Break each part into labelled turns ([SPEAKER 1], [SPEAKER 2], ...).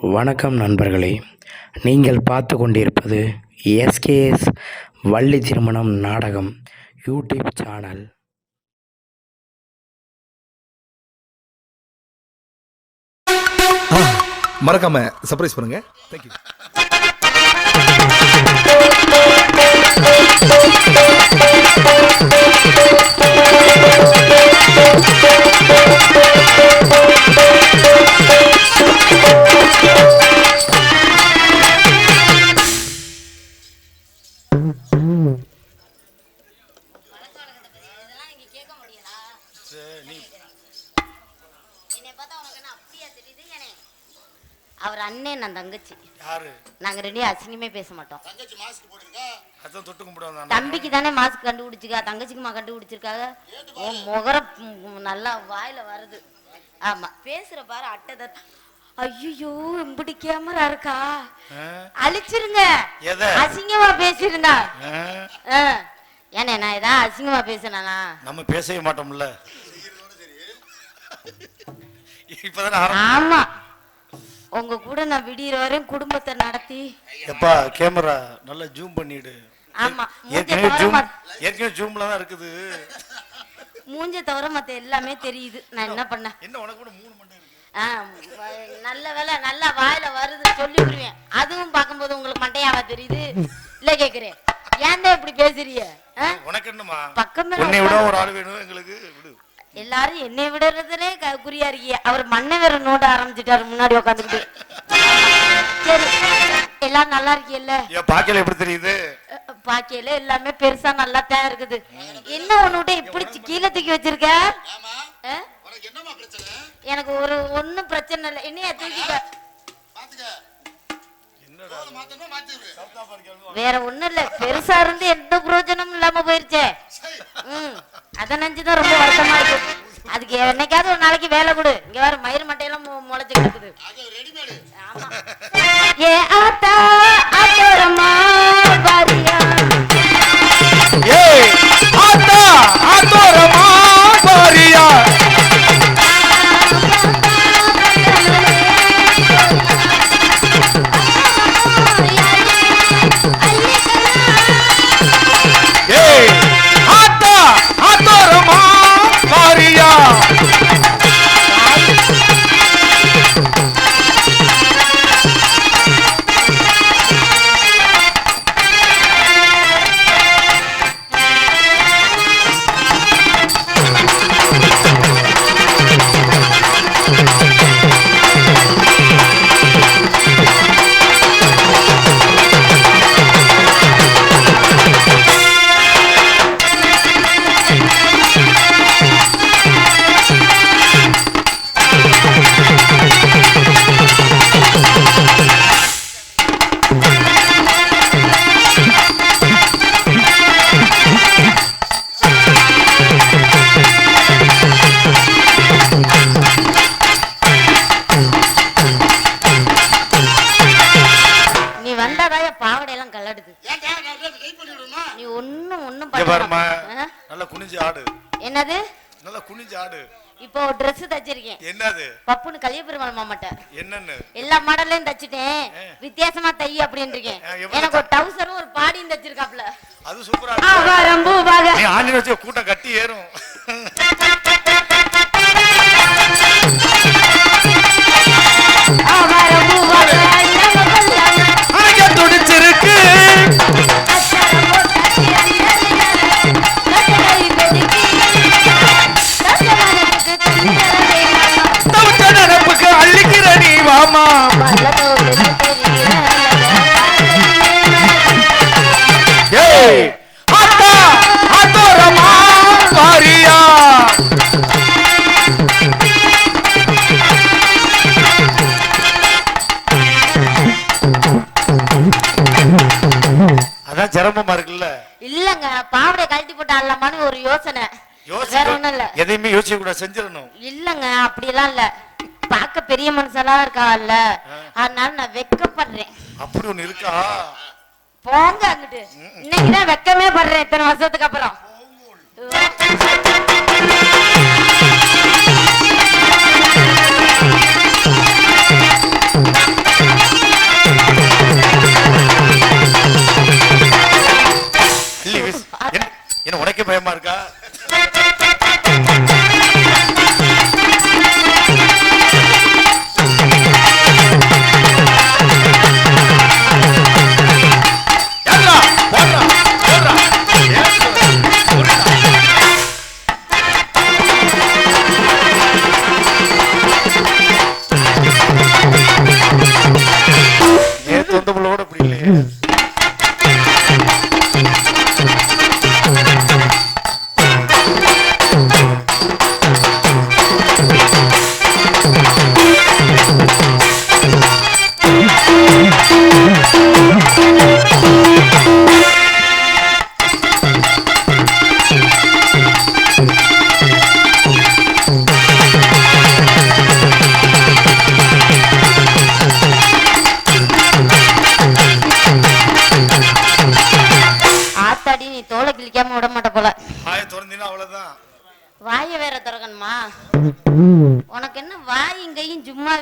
[SPEAKER 1] வணக்கம் நண்பர்களே, நீங்கள் பார்த்து கொண்டிருப்பது எஸ்கேஎஸ் வள்ளி திருமணம் நாடகம் யூடியூப் சேனல்.
[SPEAKER 2] மறக்காம சர்ப்ரைஸ் பண்ணுங்க. தேங்க்யூ.
[SPEAKER 3] அவர் அண்ணன் நான் தங்கச்சி.
[SPEAKER 2] யாரு?
[SPEAKER 3] நாங்க ரெண்டே அசிங்கமே பேச மாட்டோம்.
[SPEAKER 2] தங்கச்சி மாஸ்க் போடுங்க. அத தொட்டு கும்பிடுவாங்க.
[SPEAKER 3] தம்பிக்கு தானே மாஸ்க் கண்டுபிடிச்சிருக்கா, தங்கச்சிக்குமா கண்டுபிடிச்சிருக்காங்க. ஓ முகர நல்லா வாயில வருது. ஆமா பேசுற பாரு அட்டை. ஐயோ இப்படி கேமரா இருக்கா, அழிச்சிருங்க. அசிங்கமா பேசிருந்தா ஏன்னா நான் ஏதாவது அசிங்கமா பேசினா
[SPEAKER 2] நம்ம பேசவே மாட்டோம்ல.
[SPEAKER 3] ஆமா உங்க கூட நான் விடியற வரையும் குடும்பத்தை நடத்தி.
[SPEAKER 2] எப்பா கேமரா நல்லா ஜூம் பண்ணிடு.
[SPEAKER 3] ஆமா
[SPEAKER 2] ஏற்கனவே ஜூம்ல தான் இருக்குது.
[SPEAKER 3] மூஞ்ச தவிர மத்த எல்லாமே தெரியுது. நான் என்ன பண்ண?
[SPEAKER 2] என்ன உனக்கு கூட 3 மண்டை இருக்கு.
[SPEAKER 3] நல்ல வேலை நல்லா வாயில வருது சொல்லி விடுவேன். அதுவும் பார்க்கும்போது உங்களுக்கு மண்டையாவா தெரியுது? இல்ல கேக்குறேன், ஏன்டா இப்படி பேசுறீங்க?
[SPEAKER 2] உனக்கு என்னமா
[SPEAKER 3] பக்கமே
[SPEAKER 2] உன்னை விட ஒரு ஆள் வேணும் எங்களுக்கு. விடு.
[SPEAKER 3] எல்லாரும் என்னை விடுறதுலே குறியா இருக்கீங்க. அவர் மண்ணை வேற நோட ஆரம்பிச்சுட்டாரு முன்னாடி உட்காந்துக்கிட்டு. சரி எல்லாரும் நல்லா இருக்கீல்ல?
[SPEAKER 2] பாக்கையில எப்படி தெரியுது?
[SPEAKER 3] பாக்கையில எல்லாமே பெருசா நல்லா தான் இருக்குது. என்ன ஒண்ணு இப்படி கீழே தூக்கி வச்சிருக்க? எனக்கு ஒண்ணும் பிரச்சனை இல்லை. என்னைய தூக்கிக்க. வேற ஒண்ணும் இல்ல, பெருசா இருந்து எந்த பிரயோஜனமும் இல்லாம போயிருச்சே. அத நினைச்சுதான் ரொம்ப வருத்தமா இருக்கு. அதுக்கு என்னைக்காவது ஒரு நாளைக்கு வேலை கொடு. இங்க வேற மயிர் மட்டையெல்லாம் முளைச்சு கிடக்குது. ஏ ஆத்தா ஆத்தோரமா பாரியா,
[SPEAKER 2] ஏ ஆத்தா ஆத்தோரமா பாரியா,
[SPEAKER 3] என்னது
[SPEAKER 2] நல்லா குனிஞ்சு ஆடு.
[SPEAKER 3] இப்போ Dress தச்சிருக்கேன்.
[SPEAKER 2] என்னது?
[SPEAKER 3] பப்புனு கலிய பெருமாள் மாமாட்ட.
[SPEAKER 2] என்னன்னு?
[SPEAKER 3] எல்லா மாடலையும் தச்சிட்டேன். வித்தியாசமா தை அப்படினு இருக்கேன். எனக்கு ஒரு டவுசரும் ஒரு பாடியும் தச்சிருக்காப்ல.
[SPEAKER 2] அது சூப்பரா இருக்கு.
[SPEAKER 3] ஆகாரம்பு பாக.
[SPEAKER 2] நீ ஆஞ்சி வச்ச கூட்டம் கட்டி ஏறும்.
[SPEAKER 3] ஆகாரம்பு பாக.
[SPEAKER 2] அங்க துடிச்சிருக்கு. மாமா ஏய் ஆத்தா ஆத்தோரமா பாரியா, அதான் சிரமமா இருக்குல்ல?
[SPEAKER 3] இல்லங்க பாவடை கழட்டி போட்டு ஆடலாமான்னு ஒரு யோசனை. வேற ஒண்ணும் இல்ல.
[SPEAKER 2] எதையுமே யோசிக்க கூட செஞ்சிடணும்.
[SPEAKER 3] இல்லங்க அப்படியெல்லாம் இல்ல. பாக்க பெரிய மனுஷனா இருக்கால, அதனால நான் வெக்கப்படுறேன்.
[SPEAKER 2] அப்படி ஒண்ணு இருக்கா?
[SPEAKER 3] போங்க அங்கிட்டு. இன்னைக்குதான் வெக்கமே படுறேன் இத்தனை வருஷத்துக்கு அப்புறம்.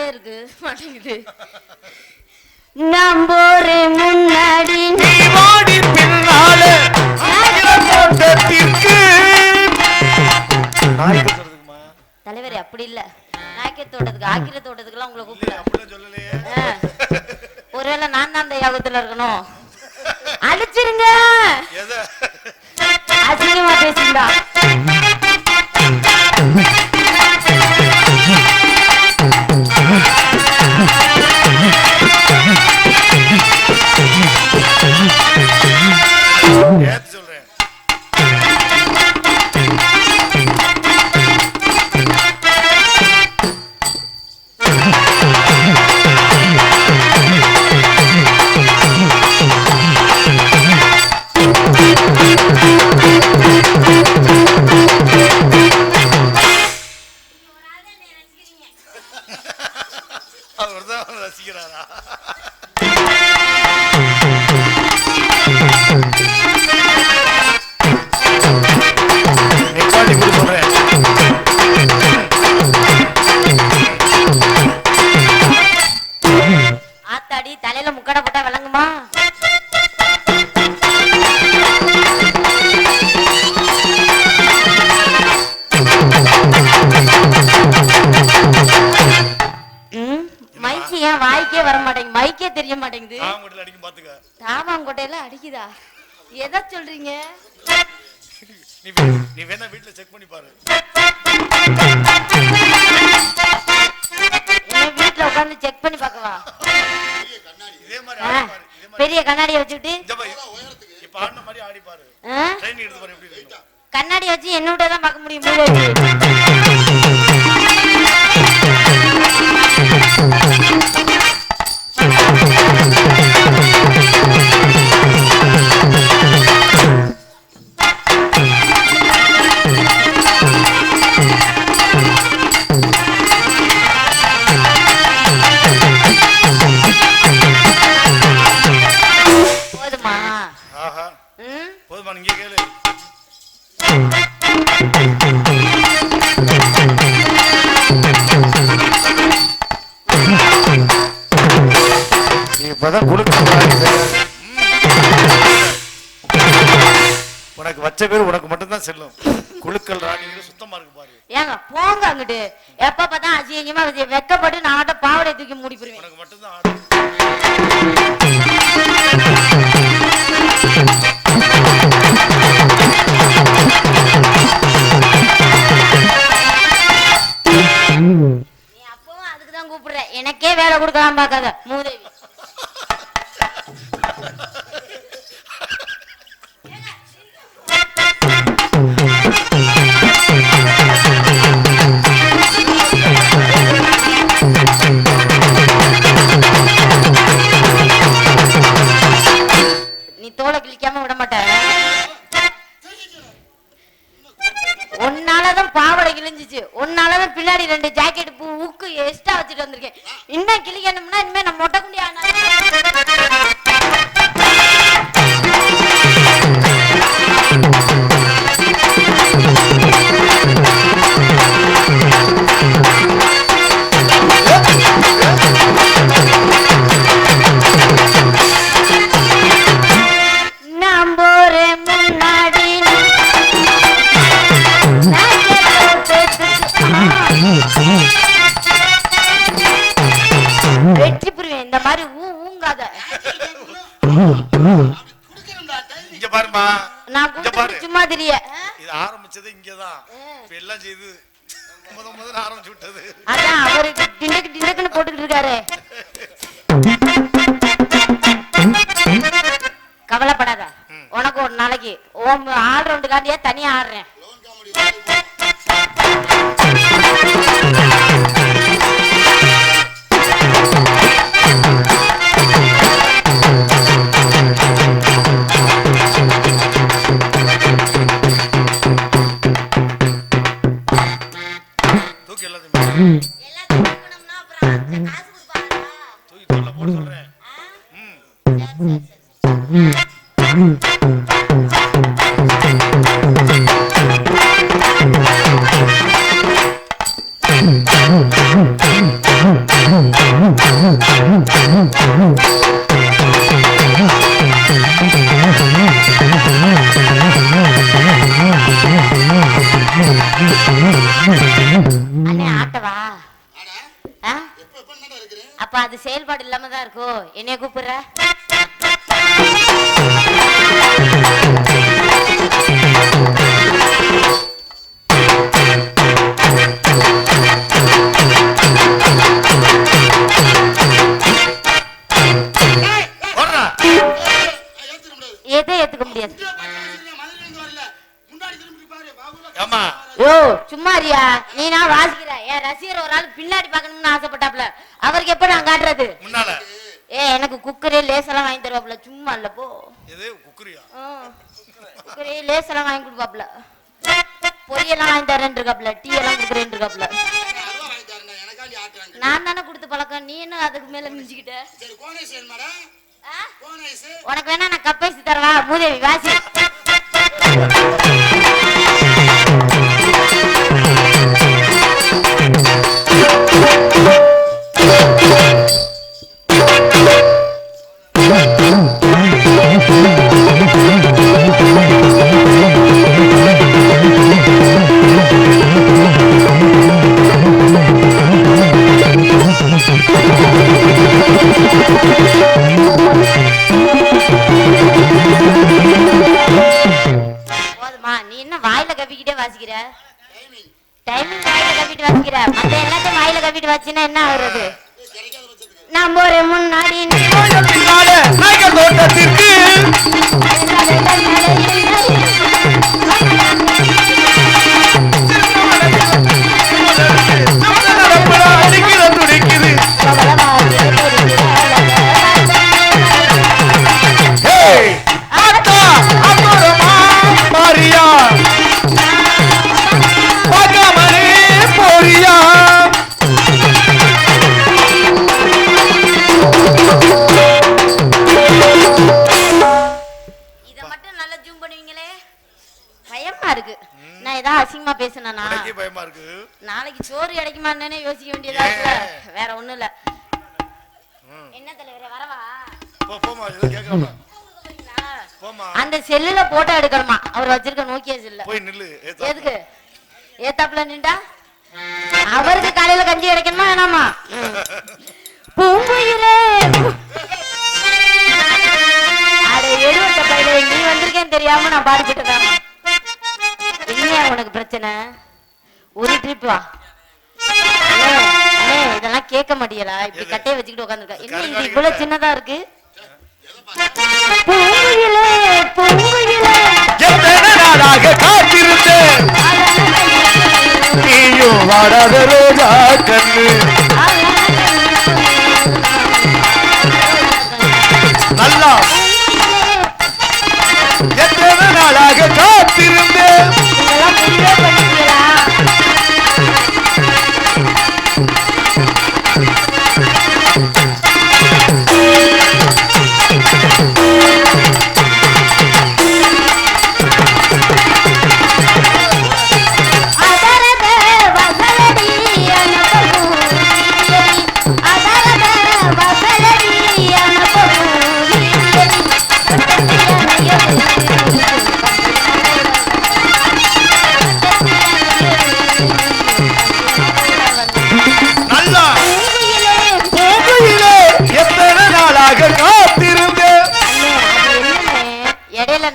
[SPEAKER 3] மாதிரியே இருக்கு மாட்டேங்குது. நம்போரே முன்னாடி
[SPEAKER 2] நீ வாடி பின்னாலே தோட்டத்திற்கு.
[SPEAKER 3] தலைவரே அப்படி இல்ல, நாய்க்கே தோட்டத்துக்கு ஆக்கிர தோட்டத்துக்குலாம் உங்களை கூப்பிடல.
[SPEAKER 2] சொல்லலையே.
[SPEAKER 3] ஒருவேளை நான் தான் அந்த யாகத்துல இருக்கணும். அழிச்சிருங்க, அசிங்கமா பேசுங்களா.
[SPEAKER 2] சொல்றேன். அவர்தான் ரசிக்கிறாரா?
[SPEAKER 3] ஆத்தாடி தலையில முக்கடை போட்டா விளங்குமா? மைக்கு ஏன் வாய்க்கே வர மாட்டேங்குது, மைக்கே தெரிய மாட்டேங்குது. தாவாங்கோட்டையில அடிக்குதா? எதை சொல்றீங்க?
[SPEAKER 2] நீ வேணா வீட்டுல செக் பண்ணி பாரு.
[SPEAKER 3] வீட்டுல உட்கார்ந்து செக் பண்ணி பார்க்கவா?
[SPEAKER 2] இதே மாதிரி
[SPEAKER 3] பெரிய கண்ணாடியை வச்சுக்கிட்டு
[SPEAKER 2] இப்ப ஆடின மாதிரி ஆடி பாரு. ட்ரெயின் எடுத்து பாரு எப்படி இருக்கு.
[SPEAKER 3] கண்ணாடி வச்சு என்னோட தான் பார்க்க முடியும். மூளை வச்சு
[SPEAKER 2] போதுமா? நீங்க கேளு. இப்பதான் உனக்கு வச்ச பேர் உனக்கு மட்டும்தான் செல்லும். குழுக்கள் ராணிங்க சுத்தமா இருக்கு பாரு.
[SPEAKER 3] ஏங்க போங்க அங்கிட்டு. எப்ப பார்த்தா அசிங்கமா வெக்கப்பட்டு நான் பாவடை தூக்கி மூடி போடுவேன்.
[SPEAKER 2] உனக்கு மட்டும்தான் ஆடு.
[SPEAKER 3] நீ அப்பவும் அதுக்குதான் கூப்பிடுற. எனக்கே வேலை கொடுக்கலாம் பார்க்காத மூதேவி. நீ தோலை கிழிக்காம விட மாட்ட. ஒன்னாலதான் பாவடை கிழிஞ்சிச்சு, ஒன்னாலதான் பின்னாடி 2 ஜாக்கெட் ஊக்கு எக்ஸ்ட்ரா வச்சுட்டு வந்திருக்கேன். இன்னும் கிழிக்கணும்னா இனிமே நான் மொட்டை குண்டி ஆனா நம்போரே முன்னாடி வெற்றி புரிவேன். இந்த மாதிரி ஊங்காத.
[SPEAKER 2] இங்க பாருமா,
[SPEAKER 3] நான் சும்மா தெரிய
[SPEAKER 2] இது ஆரம்பிச்சது இங்கதான். இப்ப எல்லாம் செய்து முதல்ல ஆரம்பிச்சு விட்டது.
[SPEAKER 3] அதான் அவருக்கு டிண்டக்குன்னு போட்டுக்கிட்டு இருக்காரு. கவலைப்படாத, உனக்கு ஒரு நாளைக்கு ஆல் ரவுண்டு காண்டியா தனியா ஆடுறேன்.
[SPEAKER 2] தூக்கி எல்லாத்தையும் தூக்கி சொல்ல போட்டு சொல்றேன்.
[SPEAKER 3] அண்ணே ஆட்டவா? அப்ப அது செயல்பாடு இல்லாம தான் இருக்கோ? என்னைய கூப்பிடுற? எதை ஏத்துக்க முடியாது? யோ சும்மாரியா, நீ நான் வாசிக்கிற என் ரசிகர் ஒரு ஆள் பின்னாடி பாக்கணும்னு ஆசைப்பட்டாப்ல, அவருக்கு எப்ப நான் காட்டுறது? எனக்கு குக்கரே லேசெல்லாம் வாங்கி தருவாப்ல, சும்மா இல்ல போ. குக்கரே லேசெல்லாம் வாங்கி கொடுப்பாப்ல, பொரியெல்லாம் வாங்கி தரேன் இருக்காப்ல, டீ எல்லாம் குடுக்குறேன் இருக்காப்ல. நான் தானே கொடுத்து பழக்கம், நீ என்ன அதுக்கு மேல மிஞ்சிக்கிட்ட? உனக்கு வேணா நான் கப்பேசி தரவா? மூதேவி வாசி. போதுமா? நீ என்ன வாயில கப்பிக்கிட்டே வாசிக்கிற? டைமிங் வாயில கப்பிட்டு வாசிக்கிற, மத்த எல்லாத்தையும் வாயில கப்பிட்டு வாசினா என்ன ஆகுறது? நான் போறேன் முன்னாடி தோட்டத்திற்கு அசிங்கமா பேசினா நாளைக்கு சோறு கிடைக்குமான்னு யோசிக்க வேண்டியதா இருக்குல்ல, வேற ஒண்ணும் இல்ல. என்ன தலைவரே வரவா? அந்த செல்லுல போட்டோ எடுக்கணுமா? அவர் வச்சிருக்க நோக்கியா செல்ல. எதுக்கு ஏத்தாப்புல நின்றா? அவருக்கு காலையில கஞ்சி கிடைக்கணுமா வேணாமா? பூங்குயிலே அட எழுவட்ட பையில நீ வந்திருக்கேன்னு தெரியாம நான் பாடிக்கிட்டேன். என்ன உனக்கு பிரச்சனை? ஒரு ட்ரிப் வா. இதெல்லாம் கேட்க மாட்டியலா? இப்படி கட்டையை வச்சுக்கிட்டு உட்காந்துருக்க. என்ன இது இவ்வளவு சின்னதா இருக்கு? பூங்குயிலே பூங்குயிலே காத்திருந்தேன் நீயும் வாடாத ரோஜா கண்ணு நல்லா எத்தனை நாளாக காத்திருந்தேன்.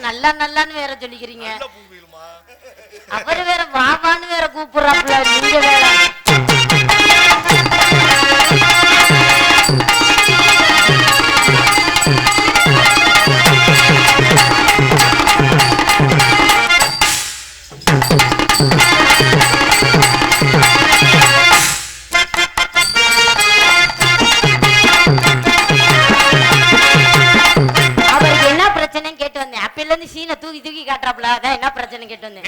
[SPEAKER 3] நல்லா நல்லான்னு வேற சொல்லிக்கிறீங்க, அவரு வேற வாவான்னு வேற கூப்பிடுறாப்புல, நீங்க வேற. சீனை தூக்கி தூக்கி காட்டுறாப்ல, அதான் என்ன பிரச்சனை கேட்டு வந்தேன்.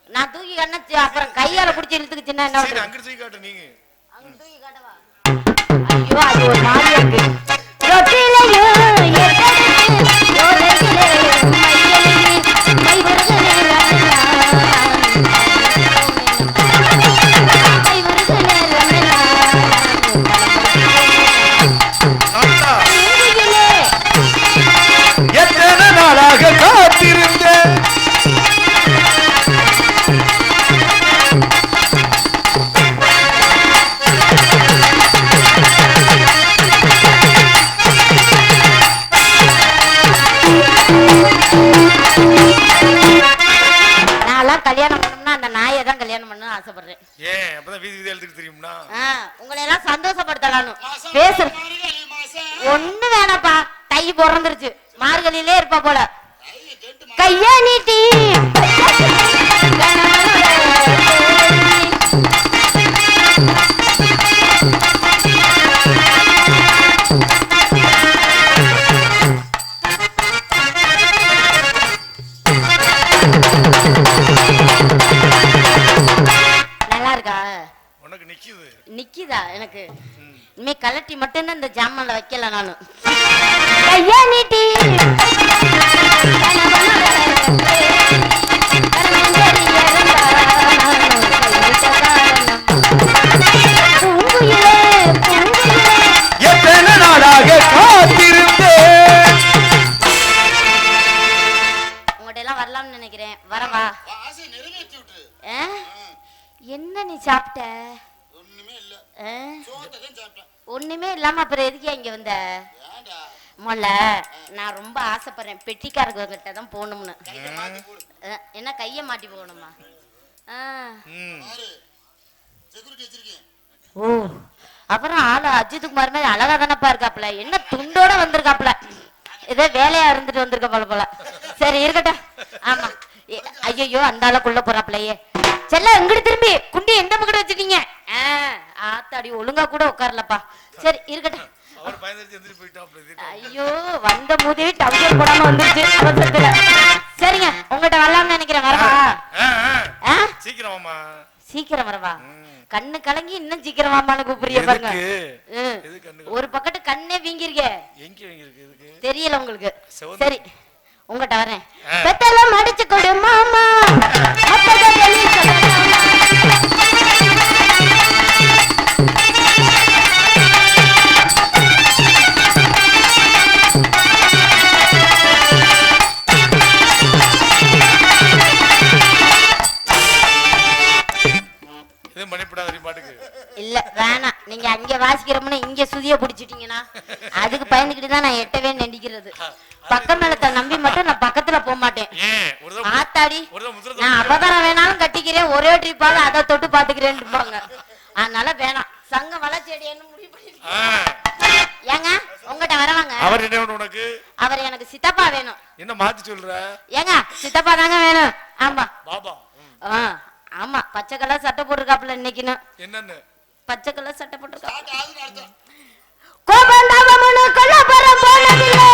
[SPEAKER 3] நான் தூக்கி காட்டினா அப்புறம் கையால புடிச்சு இழுத்துக்கு சின்ன என்ன ஐயோ அது ஒரு மாதிரியா இருக்கு. ஆசைப்படுறேன்.
[SPEAKER 2] ஏன் அப்பதான் வீதி வீதி எழுதுக்கு தெரியும்னா
[SPEAKER 3] உங்களை எல்லாம் சந்தோஷப்படுத்தலான்னு பேசு. ஒண்ணு வேணாப்பா, தை பிறந்துருச்சு, மார்கழியிலே இருப்பா போல. கையா நீட்டி நல்லா இருக்கா?
[SPEAKER 2] உனக்கு நிக்குது.
[SPEAKER 3] நிக்குதா? எனக்கு இனிமே கலட்டி மட்டும்தான் இந்த ஜாமான்ல வைக்கல நானு. கையா நீட்டி
[SPEAKER 1] எத்தனை நாளாக காத்திருந்தேன்.
[SPEAKER 3] உங்கள்கிட்ட எல்லாம் வரலாம்னு நினைக்கிறேன். வரவா? என்ன நீ சாப்பிட்ட? ஒண்ணுமே இல்லாம அப்புறம் எதுக்கே இங்க வந்த? மொல்ல நான் ரொம்ப ஆசைப்படுறேன், பெட்டிக்காரர்கிட்ட தான் போகணும்னு. என்ன கைய மாட்டி போகணுமா? ஓ, அப்புறம் ஆளு அஜித் குமார் மாதிரி அழகா தானப்பா இருக்காப்ல. என்ன துண்டோட வந்திருக்காப்ல, ஏதோ வேலையா இருந்துட்டு வந்திருக்க போல. சரி இருக்கட்டும். ஆமா, ஐயோ அந்த ஆளுக்குள்ள போறாப்லையே. செல்ல எங்கிட்டு திரும்பி குண்டி எந்த பக்கம் வச்சுட்டீங்க? ஆத்தாடி ஒழுங்கா கூட உட்காரலப்பா. சரி இருக்கட்டும். ஐயோ வந்த மூதேவி டவுசர் போடாம வந்துருச்சு அவசரத்துல. சரிங்க, உங்ககிட்ட வரலாம்னு நினைக்கிறேன். வரவா? சீக்கிரம் வரவா? கண்ணு கலங்கி இன்னும் சீக்கிரம் வாமான்னு கூப்பிடுறிய பாருங்க. ஒரு பக்கத்து கண்ணே வீங்கிருக்க, தெரியல உங்களுக்கு. சரி உங்ககிட்ட வரேன். பெத்தெல்லாம் அடிச்சு கொடு மாமா. இல்ல வேணாம், நீங்க அங்க வாசிக்கிறோம்னு இங்க சுதிய புடிச்சிட்டீங்கன்னா அதுக்கு பயந்துகிட்டு தான் நான் எட்டவே நெண்டிக்கிறது. பக்கம் மேலத்தை நம்பி மட்டும் நான் பக்கத்துல போக மாட்டேன். ஆத்தாடி நான் அவதாரம் வேணாலும் கட்டிக்கிறேன், ஒரே ட்ரிப்பாவது அதை தொட்டு பாத்துக்கிறேன்னு இருப்பாங்க. அதனால வேணாம், சங்க வளச்செடின்னு முடிவு பண்ணி. ஏங்க உங்ககிட்ட வரவாங்க?
[SPEAKER 2] அவர் என்ன வேணும் உனக்கு?
[SPEAKER 3] அவர் எனக்கு சித்தப்பா வேணும்.
[SPEAKER 2] என்ன மாத்தி சொல்ற?
[SPEAKER 3] ஏங்க சித்தப்பா தாங்க வேணும். ஆமா
[SPEAKER 2] பாபா.
[SPEAKER 3] ஆமா, பச்சை கலர் சட்டை போட்டிருக்காப்ல இன்னைக்குன்னு.
[SPEAKER 2] என்னன்னு?
[SPEAKER 3] பச்சை கலர் சட்டை போட்டிருக்கா. கோபந்தாவமனு கொல்லப்புறம் போனதில்லை.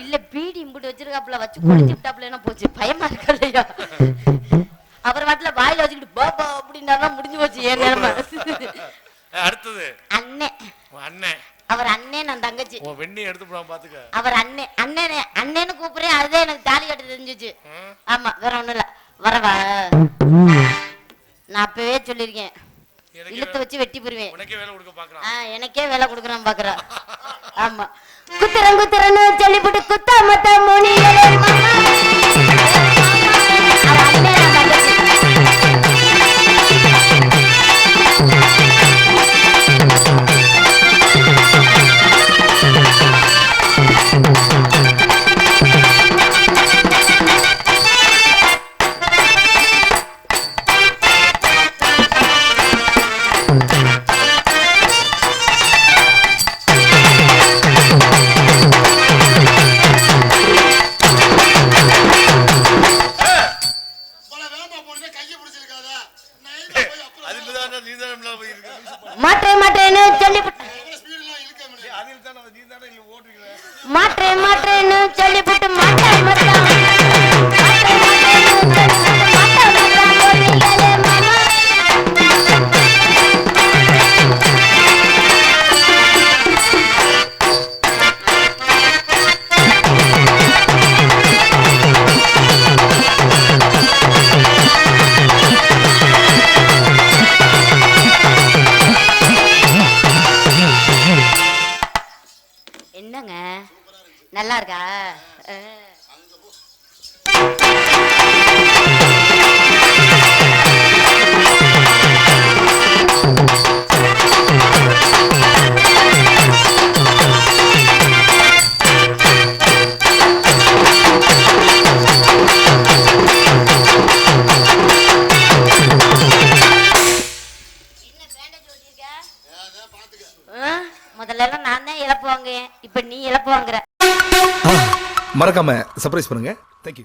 [SPEAKER 3] இல்ல பீடி இம்புட்டு வச்சிருக்காப்ல, வச்சு குடிச்சு விட்டாப்ல போச்சு. பயமா இருக்கா இல்லையா? அவர் வாட்டில வாயில வச்சுக்கிட்டு பாபா அப்படின்னா முடிஞ்சு போச்சு ஏன் நிலைமை.
[SPEAKER 2] அடுத்தது
[SPEAKER 3] அண்ணே.
[SPEAKER 2] அண்ணே
[SPEAKER 3] அவர் அண்ணே, நான் தங்கச்சி.
[SPEAKER 2] வெண்ணி எடுத்து போடாம பாத்துக்க.
[SPEAKER 3] அவர் அண்ணே அண்ணே அண்ணேன்னு கூப்பிடுறேன், அதுதான் எனக்கு தாலி கட்ட தெரிஞ்சிச்சு. ஆமா வேற ஒண்ணும் இல்ல. வரவா? நான் அப்பவே சொல்லிருக்கேன், இழுத்து வச்சு வெட்டி போடுவேன். எனக்கே வேலை கொடுக்குறான் பாக்குறான். ஆமா, குத்துறன்னு சொல்லிவிட்டு குத்தாமத்த மொழிகளே மாமா. மாற்றேன்னு சொல்லிவிட்டு மாற்றேன்னு சொல்லிவிட்டு என்னங்க நல்லா இருக்கா? இழப்புவாங்க, இப்ப நீ இழப்புவாங்குற.
[SPEAKER 4] மறக்காம சர்ப்ரைஸ் பண்ணுங்க. தேங்க்யூ.